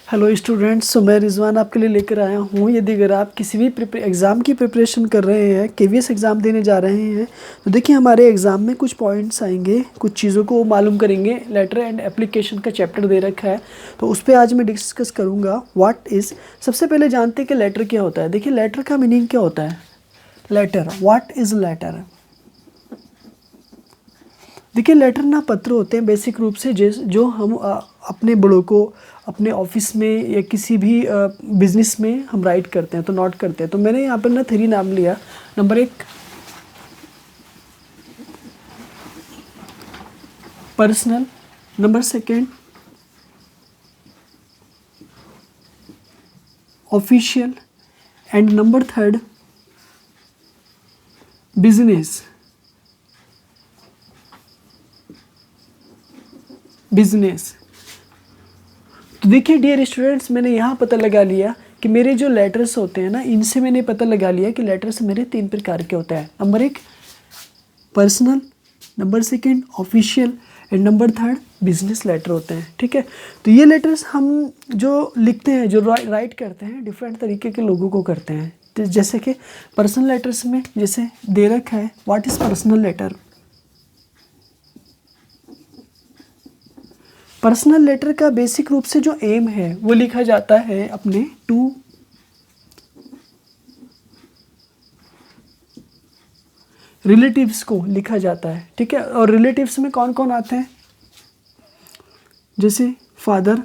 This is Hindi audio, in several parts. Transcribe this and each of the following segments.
हेलो स्टूडेंट्स, सो मैं रिजवान आपके लिए लेकर आया हूँ। यदि अगर आप किसी भी एग्ज़ाम की प्रिपरेशन कर रहे हैं, केवीएस एग्ज़ाम देने जा रहे हैं, तो देखिए हमारे एग्ज़ाम में कुछ पॉइंट्स आएंगे, कुछ चीज़ों को मालूम करेंगे। लेटर एंड एप्लीकेशन का चैप्टर दे रखा है, तो उस पर आज मैं डिस्कस करूँगा। व्हाट इज़, सबसे पहले जानते हैं कि लेटर क्या होता है। देखिए लेटर का मीनिंग क्या होता है। Letter, what is letter. देखिए लेटर ना पत्र होते हैं बेसिक रूप से, जो हम अपने बड़ों को अपने ऑफिस में या किसी भी बिजनेस में हम राइट करते हैं, तो नोट करते हैं। तो मैंने यहाँ पर ना 3 नाम लिया। Number 1 personal, number 2 official, and number 3 business. Business. तो देखिए डियर स्टूडेंट्स, मैंने यहाँ पता लगा लिया कि मेरे जो लेटर्स होते हैं ना, इनसे मैंने पता लगा लिया कि लेटर्स मेरे 3 प्रकार के होते हैं। Number 1 personal, number 2 official, and number 3 business letter होते हैं। ठीक है, तो ये लेटर्स हम जो लिखते हैं, जो राइट करते हैं, डिफरेंट तरीके के लोगों को करते हैं। तो जैसे कि पर्सनल लेटर्स में जैसे दे रखा है, what is personal letter. Personal letter का बेसिक रूप से जो एम है वो लिखा जाता है अपने टू रिलेटिव्स को लिखा जाता है। ठीक है, और रिलेटिव्स में कौन कौन आते हैं, जैसे father,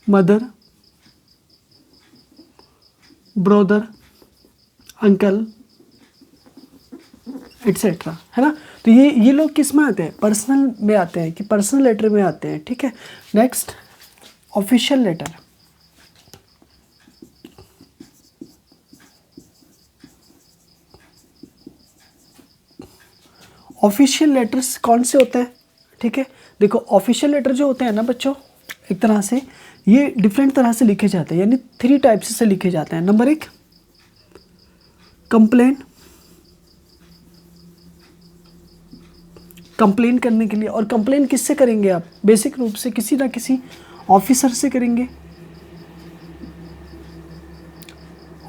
mother, brother, uncle, etcetera, है ना। तो ये लोग किस में आते हैं, पर्सनल में आते हैं, कि पर्सनल लेटर में आते हैं। ठीक है, next official letter. Official letters कौन से होते हैं। ठीक है, देखो ऑफिशियल लेटर जो होते हैं ना बच्चों, एक तरह से ये डिफरेंट तरह से लिखे जाते हैं, यानी 3 टाइप्स से लिखे जाते हैं। नंबर 1 कंप्लेन, कंप्लेन करने के लिए। और कंप्लेन किससे करेंगे आप, बेसिक रूप से किसी ना किसी ऑफिसर से करेंगे,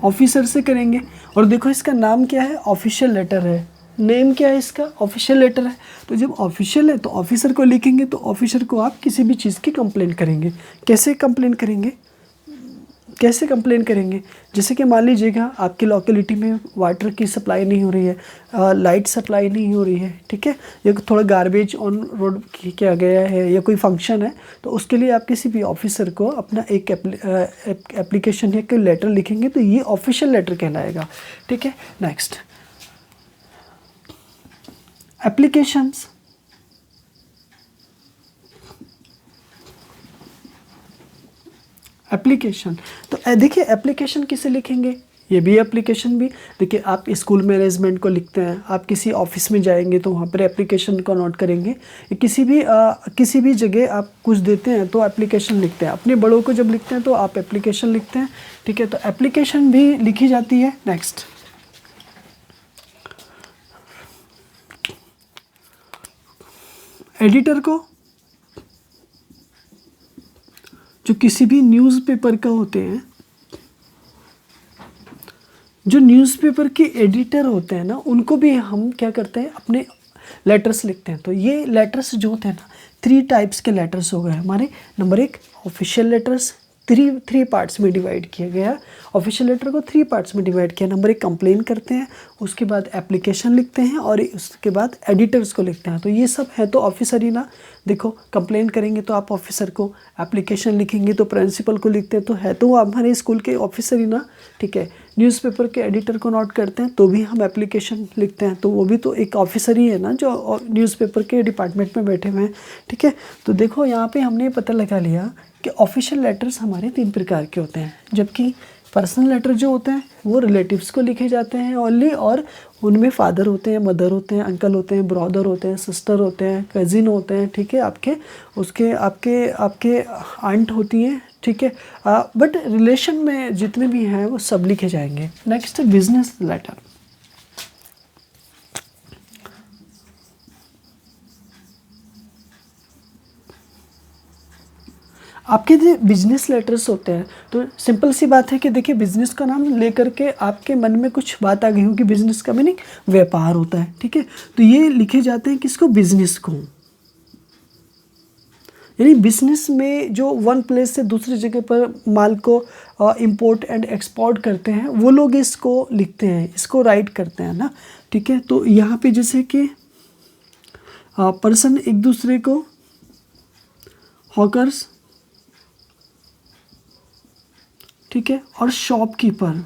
ऑफिसर से करेंगे। और देखो इसका नाम क्या है, ऑफिशियल लेटर है। नेम क्या है इसका, ऑफिशियल लेटर है। तो जब ऑफिशियल है तो ऑफिसर को लिखेंगे, तो ऑफिसर को आप किसी भी चीज़ की कंप्लेन करेंगे। कैसे कंप्लेन करेंगे, कैसे कंप्लेन करेंगे, जैसे कि मान लीजिएगा आपकी लोकेलिटी में वाटर की सप्लाई नहीं हो रही है, लाइट सप्लाई नहीं हो रही है। ठीक है, या थोड़ा गार्बेज ऑन रोड किया गया है, या कोई फंक्शन है, तो उसके लिए आप किसी भी ऑफिसर को अपना एक एप्लीकेशन या कोई लेटर लिखेंगे, तो ये ऑफिशियल लेटर कहलाएगा। ठीक है, नेक्स्ट एप्लीकेशंस। एप्लीकेशन, तो देखिए एप्लीकेशन किसे लिखेंगे, ये भी एप्लीकेशन भी। देखिए आप स्कूल मैनेजमेंट को लिखते हैं, आप किसी ऑफिस में जाएंगे तो वहाँ पर एप्लीकेशन को नोट करेंगे। किसी भी जगह आप कुछ देते हैं तो एप्लीकेशन लिखते हैं। अपने बड़ों को जब लिखते हैं तो आप एप्लीकेशन लिखते हैं। ठीक है, तो एप्लीकेशन भी लिखी जाती है। नेक्स्ट एडिटर को, जो किसी भी न्यूज़पेपर का होते हैं, जो न्यूज़पेपर के एडिटर होते हैं ना, उनको भी हम क्या करते हैं, अपने लेटर्स लिखते हैं। तो ये लेटर्स जो होते हैं ना, 3 टाइप्स के लेटर्स हो गए हमारे। Number 1 official letters, three parts में डिवाइड किया गया। ऑफिशियल लेटर को 3 पार्ट्स में डिवाइड किया। नंबर 1 कंप्लेन करते हैं, उसके बाद एप्लीकेशन लिखते हैं, और उसके बाद एडिटर्स को लिखते हैं। तो ये सब है तो ऑफिसर ही ना। देखो कंप्लेन करेंगे तो आप ऑफिसर को, एप्लीकेशन लिखेंगे तो प्रिंसिपल को लिखते हैं, तो है तो वो हमारे स्कूल के ऑफिसर ही ना। ठीक है, न्यूज़पेपर के एडिटर को नोट करते हैं तो भी हम एप्लीकेशन लिखते हैं, तो वो भी तो एक ऑफिसर ही है ना, जो न्यूज़पेपर के डिपार्टमेंट में बैठे हुए हैं। ठीक है, तो देखो यहाँ पे हमने पता लगा लिया कि ऑफिशियल लेटर्स हमारे 3 प्रकार के होते हैं, जबकि पर्सनल लेटर जो होते हैं वो रिलेटिव्स को लिखे जाते हैं ओनली, और उनमें फादर होते हैं, मदर होते हैं, अंकल होते हैं, ब्रदर होते हैं, सिस्टर होते हैं, कज़िन होते हैं। ठीक है, आपके आपके आंट होती हैं। ठीक है, बट रिलेशन में जितने भी हैं वो सब लिखे जाएंगे। Next business letter. आपके जो बिजनेस लेटर्स होते हैं तो सिंपल सी बात है कि देखिए बिजनेस का नाम लेकर के आपके मन में कुछ बात आ गई हो कि बिजनेस का मीनिंग व्यापार होता है, ठीक है। तो ये लिखे जाते हैं किसको, बिजनेस को। यानी बिजनेस में जो वन प्लेस से दूसरी जगह पर माल को इंपोर्ट एंड एक्सपोर्ट करते हैं वो लोग इसको लिखते हैं, इसको राइट करते हैं ना, ठीक है। तो यहाँ पे जैसे कि पर्सन एक दूसरे को, हॉकर्स, ठीक है, और शॉपकीपर,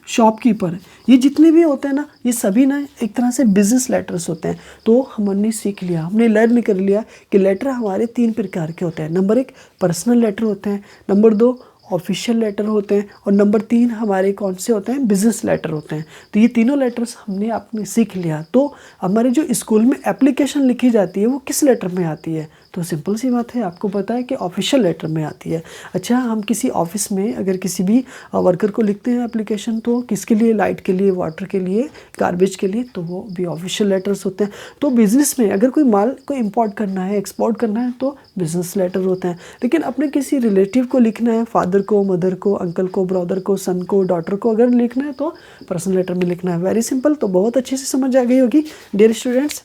शॉपकीपर, ये जितने भी होते हैं ना ये सभी ना एक तरह से बिजनेस लेटर्स होते हैं। तो हमने सीख लिया, हमने लर्न कर लिया कि लेटर हमारे 3 प्रकार के होते हैं। नंबर 1 पर्सनल लेटर होते हैं, नंबर 2 ऑफिशियल लेटर होते हैं, और नंबर 3 हमारे कौन से होते हैं, बिजनेस लेटर होते हैं। तो ये तीनों लेटर्स हमने आपने सीख लिया। तो हमारे जो स्कूल में एप्लीकेशन लिखी जाती है वो किस लेटर में आती है, तो सिंपल सी बात है, आपको पता है कि ऑफिशियल लेटर में आती है। अच्छा, हम किसी ऑफिस में अगर किसी भी वर्कर को लिखते हैं एप्लीकेशन, तो किसके लिए, लाइट के लिए, वाटर के लिए, गार्बेज के लिए, तो वो भी ऑफिशियल लेटर्स होते हैं। तो बिज़नेस में अगर कोई माल को इंपोर्ट करना है, एक्सपोर्ट करना है, तो बिजनेस लेटर होते हैं। लेकिन अपने किसी रिलेटिव को लिखना है, फादर को, मदर को, अंकल को, ब्रदर को, सन को, डॉटर को अगर लिखना है तो पर्सनल लेटर में लिखना है। Very simple. तो बहुत अच्छे से समझ आ गई होगी डियर स्टूडेंट्स।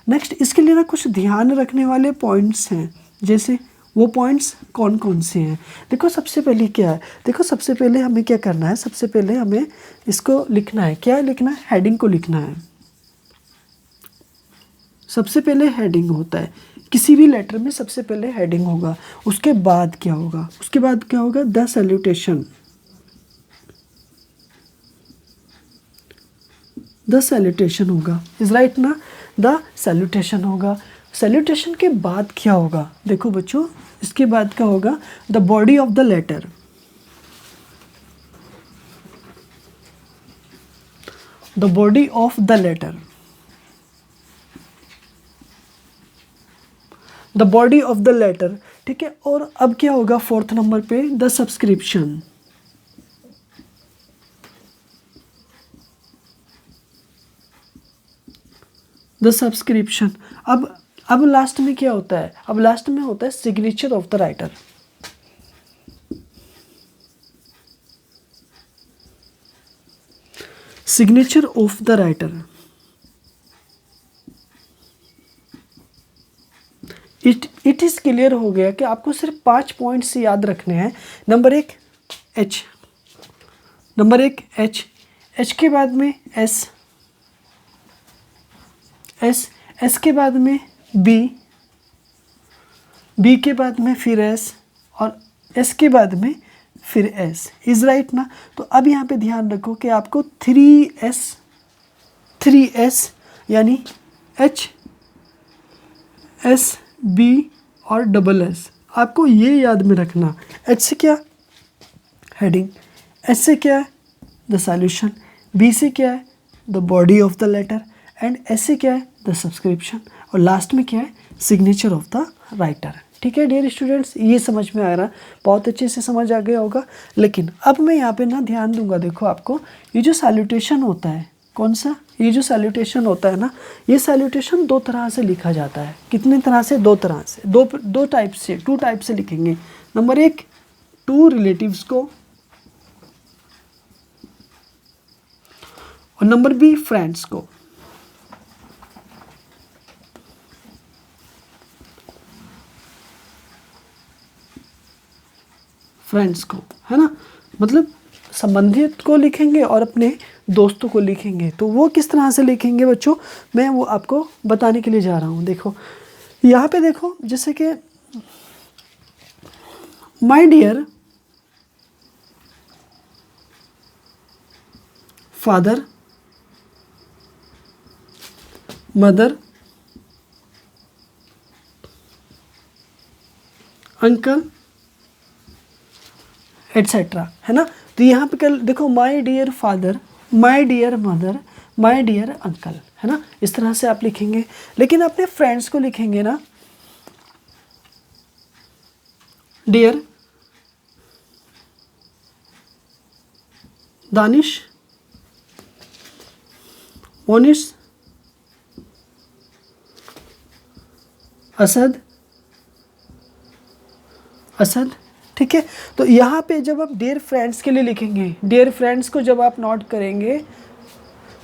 नेक्स्ट इसके लिए ना कुछ ध्यान रखने वाले पॉइंट्स हैं। जैसे वो पॉइंट्स कौन कौन से हैं, देखो सबसे पहले क्या है, देखो सबसे पहले हमें क्या करना है, सबसे पहले हमें इसको लिखना है, क्या लिखना है, हेडिंग को लिखना है। सबसे पहले हेडिंग होता है किसी भी लेटर में, सबसे पहले हेडिंग होगा। उसके बाद क्या होगा, उसके बाद क्या होगा, द सैल्यूटेशन, द सैल्यूटेशन होगा, इज राइट ना, द सैल्यूटेशन होगा। सैल्यूटेशन के बाद क्या होगा, देखो बच्चों इसके बाद क्या होगा, the body of the letter, the body of the letter, the body of the letter, ठीक है। और अब क्या होगा, 4th नंबर पे द सब्सक्रिप्शन, द सब्सक्रिप्शन। अब लास्ट में क्या होता है, अब लास्ट में होता है signature of the writer, signature of the writer. It is clear हो गया कि आपको सिर्फ 5 पॉइंट्स याद रखने हैं। Number 1 H, number 1 H, H के बाद में एस, एस के बाद में बी, बी के बाद में फिर एस, और एस के बाद में फिर एस, इज राइट ना। तो अब यहाँ पे ध्यान रखो कि आपको 3S यानी एच, एस, बी और डबल एस, आपको ये याद में रखना। एच से क्या, हेडिंग, एस से क्या है, द सॉल्यूशन, बी से क्या है, the body of the letter, and S से क्या है, द सब्सक्रिप्शन, और लास्ट में क्या है, सिग्नेचर ऑफ द राइटर। ठीक है डियर स्टूडेंट्स, ये समझ में आ रहा, बहुत अच्छे से समझ आ गया होगा। लेकिन अब मैं यहाँ पे ना ध्यान दूंगा, देखो आपको ये जो सैल्यूटेशन होता है, कौन सा, ये जो सैल्यूटेशन होता है ना, ये सैल्यूटेशन 2 तरह से लिखा जाता है। कितने तरह से, 2 तरह से, दो टाइप से, 2 टाइप से लिखेंगे। नंबर 1 टू रिलेटिव्स को, और नंबर बी फ्रेंड्स को। फ्रेंड्स को, है ना, मतलब संबंधित को लिखेंगे और अपने दोस्तों को लिखेंगे। तो वो किस तरह से लिखेंगे बच्चों, मैं वो आपको बताने के लिए जा रहा हूँ। देखो यहाँ पे देखो, जैसे कि my dear father, mother, uncle etcetera, है ना। तो यहाँ पे कल देखो my dear father, my dear mother, my dear uncle, है ना, इस तरह से आप लिखेंगे। लेकिन अपने फ्रेंड्स को लिखेंगे ना, डियर दानिश, मोनिश, असद, असद, ठीक है। तो यहाँ पे जब आप डियर फ्रेंड्स के लिए लिखेंगे, डियर फ्रेंड्स को जब आप नोट करेंगे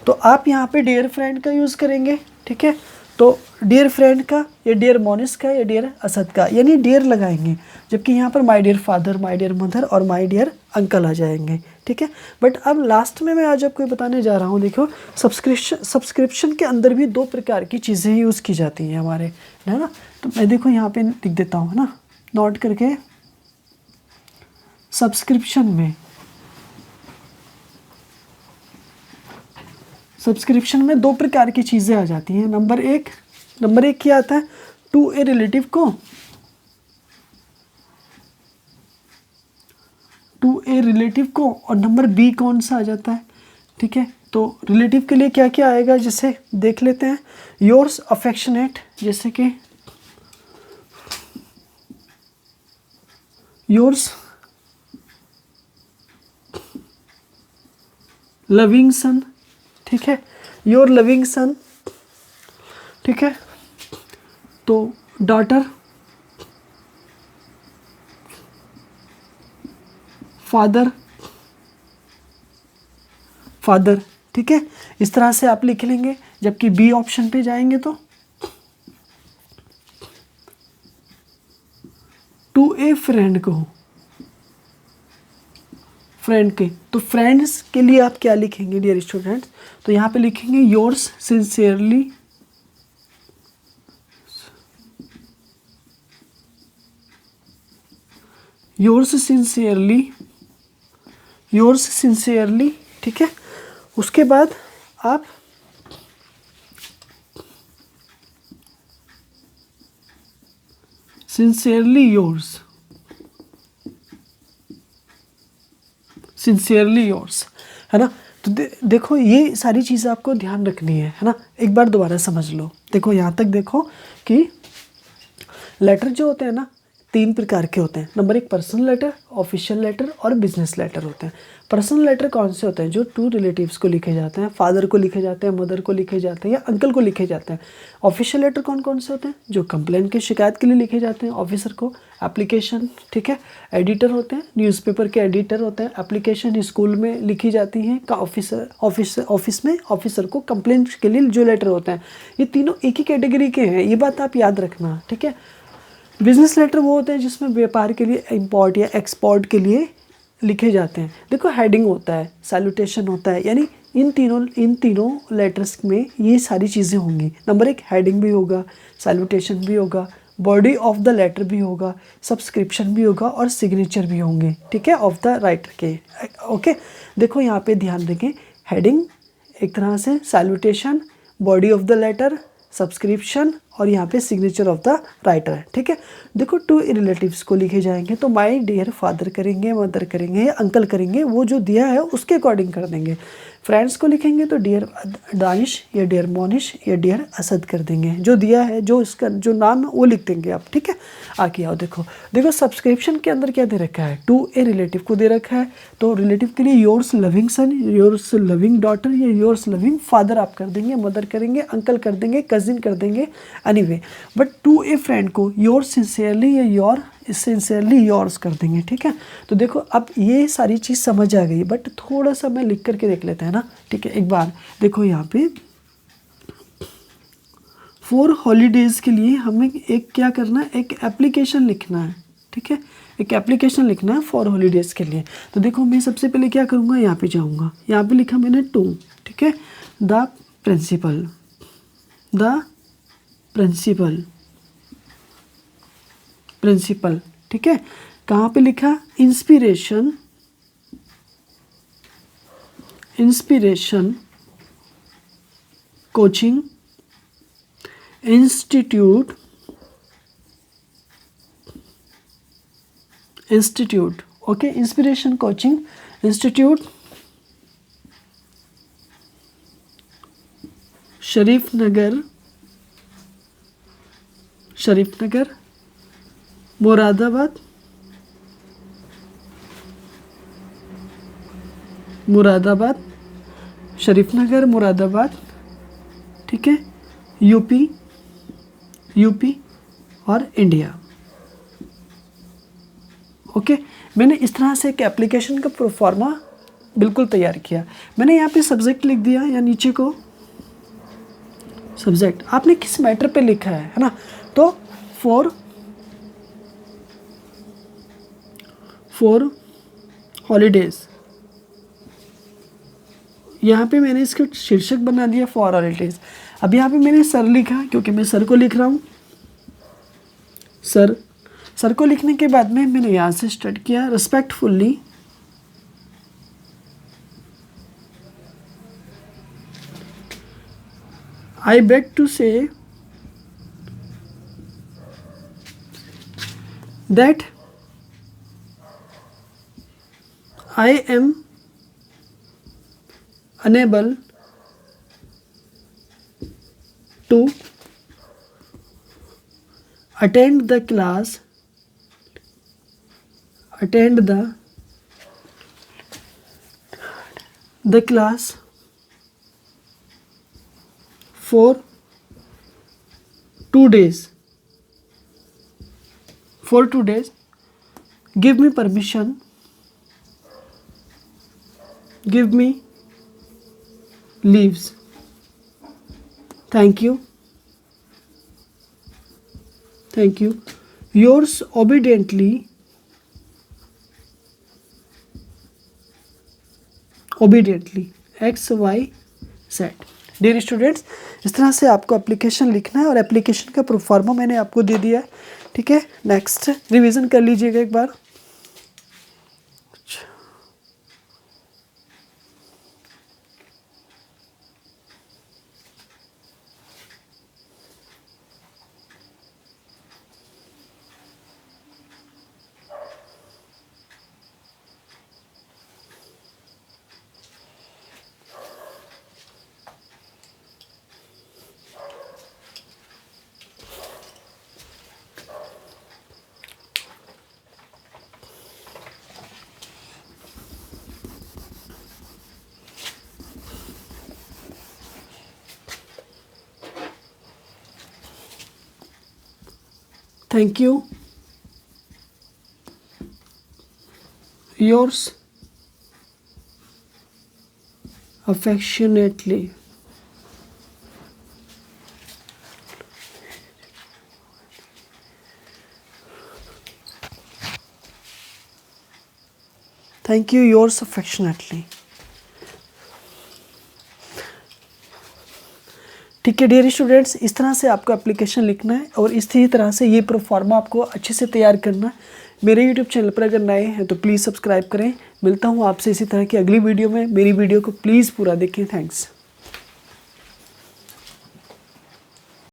तो आप यहाँ पे डियर फ्रेंड का यूज़ करेंगे, ठीक है। तो डियर फ्रेंड का या डियर मोनिस का या डियर असद का, यानी डियर लगाएंगे, जबकि यहाँ पर my dear father, my dear mother और माय डियर अंकल आ जाएंगे, ठीक है। बट अब लास्ट में मैं आज आपको बताने जा रहा हूँ, देखो सब्सक्रिप्शन के अंदर भी दो प्रकार की चीज़ें यूज़ की जाती हैं हमारे, है ना। तो मैं देखो यहाँ पे लिख देता हूँ, है ना, नोट करके। सब्सक्रिप्शन में दो प्रकार की चीज़ें आ जाती हैं। नंबर एक क्या आता है, टू ए रिलेटिव को, और नंबर बी कौन सा आ जाता है, ठीक है। तो रिलेटिव के लिए क्या क्या आएगा, जैसे देख लेते हैं। योर्स अफेक्शनेट, जैसे कि योर्स लविंग सन, ठीक है, योर लविंग सन, ठीक है। तो डॉटर, फादर, ठीक है। इस तरह से आप लिख लेंगे। जबकि बी ऑप्शन पे जाएंगे तो टू ए फ्रेंड को, फ्रेंड के, तो फ्रेंड्स के लिए आप क्या लिखेंगे डियर स्टूडेंट्स, तो यहाँ पे लिखेंगे योर्स सिंसियरली, योर्स सिंसियरली, ठीक है। उसके बाद आप सिंसियरली योर्स, है ना। तो देखो ये सारी चीज़ें आपको ध्यान रखनी है ना। एक बार दोबारा समझ लो। देखो यहाँ तक देखो कि लेटर जो होते हैं ना, तीन प्रकार के होते हैं। नंबर एक पर्सनल लेटर, ऑफिशियल लेटर और बिजनेस लेटर होते हैं। पर्सनल लेटर कौन से होते हैं, जो टू रिलेटिव्स को लिखे जाते हैं, फादर को लिखे जाते हैं, मदर को लिखे जाते हैं या अंकल को लिखे जाते हैं। ऑफिशियल लेटर कौन कौन से होते हैं, जो कंप्लेंट की शिकायत के लिए लिखे जाते हैं ऑफिसर को, एप्लीकेशन, ठीक है। एडिटर होते हैं, न्यूज़पेपर के एडिटर होते हैं। एप्लीकेशन स्कूल में लिखी जाती हैं का ऑफिस में ऑफिसर को कंप्लेंट के लिए जो लेटर होते हैं। ये तीनों एक ही कैटेगरी के हैं, ये बात आप याद रखना, ठीक है। बिजनेस लेटर वो होते हैं जिसमें व्यापार के लिए, इंपोर्ट या एक्सपोर्ट के लिए लिखे जाते हैं। देखो हेडिंग होता है, सैल्यूटेशन होता है, यानी इन तीनों लेटर्स में ये सारी चीज़ें होंगी। नंबर एक हेडिंग भी होगा, सैल्यूटेशन भी होगा, बॉडी ऑफ द लेटर भी होगा, सब्सक्रिप्शन भी होगा और सिग्नेचर भी होंगे, ठीक है, ऑफ द राइटर के। ओके, देखो यहाँ पे ध्यान देंगे, हेडिंग एक तरह से, salutation, body of the letter, subscription और यहाँ पे सिग्नेचर ऑफ द राइटर है, ठीक है। देखो टू रिलेटिव्स को लिखे जाएंगे तो माय डियर फादर करेंगे, मदर करेंगे या अंकल करेंगे, वो जो दिया है उसके अकॉर्डिंग कर देंगे। फ्रेंड्स को लिखेंगे तो डियर दानिश या डियर मोनिश या डियर असद कर देंगे, जो दिया है, जो इसका जो नाम है वो लिख देंगे आप, ठीक है। आगे आओ, देखो सब्सक्रिप्शन के अंदर क्या दे रखा है, टू ए रिलेटिव को दे रखा है। तो रिलेटिव के लिए yours loving son, yours loving daughter या योर्स लविंग फादर आप कर देंगे, मदर करेंगे, अंकल कर देंगे, कजिन कर देंगे, anyway. But to a friend को योर्स सिंसियरली या योर सिंसियरली योर्स कर देंगे, ठीक है। तो देखो अब ये सारी चीज़ समझ आ गई, बट थोड़ा सा मैं लिख करके देख लेते हैं ना, ठीक है। एक बार देखो यहाँ पे फॉर हॉलीडेज़ के लिए हमें एक क्या करना है, एक एप्लीकेशन लिखना है, ठीक है। एक एप्लीकेशन लिखना है फॉर हॉलीडेज़ के लिए। तो देखो मैं सबसे पहले क्या करूँगा, यहाँ पे जाऊँगा, यहाँ पे लिखा मैंने टू, ठीक है, द प्रिंसिपल, ठीक है। कहाँ पे लिखा, inspiration coaching institute, okay, inspiration coaching institute Sharif Nagar Moradabad, Sharif Nagar Moradabad, ठीक है, यूपी, और इंडिया। ओके, मैंने इस तरह से एक एप्लीकेशन का प्रोफार्मा बिल्कुल तैयार किया। मैंने यहाँ पे सब्जेक्ट लिख दिया या नीचे को सब्जेक्ट, आपने किस मैटर पे लिखा है ना, तो फॉर हॉलीडेज, यहाँ पे मैंने इसका शीर्षक बना दिया फॉर हॉलीडेज। अब यहाँ पे मैंने सर लिखा क्योंकि मैं सर को लिख रहा हूँ। सर को लिखने के बाद में मैंने यहाँ से स्टार्ट किया, रिस्पेक्टफुल्ली I beg to say that I am unable to attend the class for 2 days. Give me permission. Give me leaves. Thank you. Yours obediently, XYZ। Dear students, इस तरह से आपको एप्लीकेशन लिखना है और एप्लीकेशन का प्रोफार्मा मैंने आपको दे दिया है। ठीक है, नेक्स्ट रिवीजन कर लीजिएगा एक बार। Thank you. Yours affectionately. Thank you, yours affectionately. ठीक है डियर स्टूडेंट्स, इस तरह से आपको एप्लीकेशन लिखना है और इसी तरह से ये प्रोफार्मा आपको अच्छे से तैयार करना है। मेरे यूट्यूब चैनल पर अगर नए हैं तो प्लीज़ सब्सक्राइब करें। मिलता हूँ आपसे इसी तरह की अगली वीडियो में। मेरी वीडियो को प्लीज़ पूरा देखें। थैंक्स।